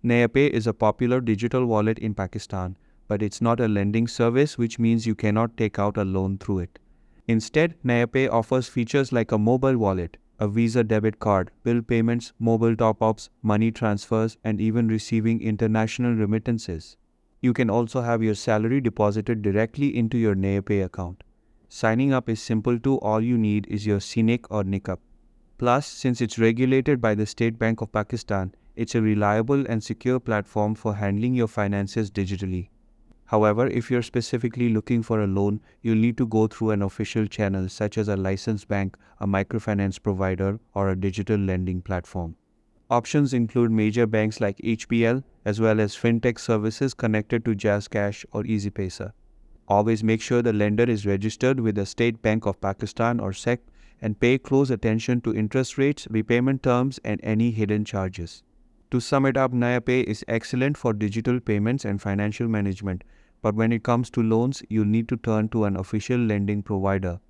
Nayapay is a popular digital wallet in Pakistan, but it's not a lending service, which means you cannot take out a loan through it. Instead, Nayapay offers features like a mobile wallet, a Visa debit card, bill payments, mobile top-ups, money transfers, and even receiving international remittances. You can also have your salary deposited directly into your Nayapay account. Signing up is simple too. All you need is your CNIC or NICAP. Plus, since it's regulated by the State Bank of Pakistan, it's a reliable and secure platform for handling your finances digitally. However, if you're specifically looking for a loan, you'll need to go through an official channel such as a licensed bank, a microfinance provider, or a digital lending platform. Options include major banks like HPL, as well as fintech services connected to JazzCash or EasyPaysa. Always make sure the lender is registered with the State Bank of Pakistan or SEC, and pay close attention to interest rates, repayment terms, and any hidden charges. To sum it up, Nayapay is excellent for digital payments and financial management, but when it comes to loans, you'll need to turn to an official lending provider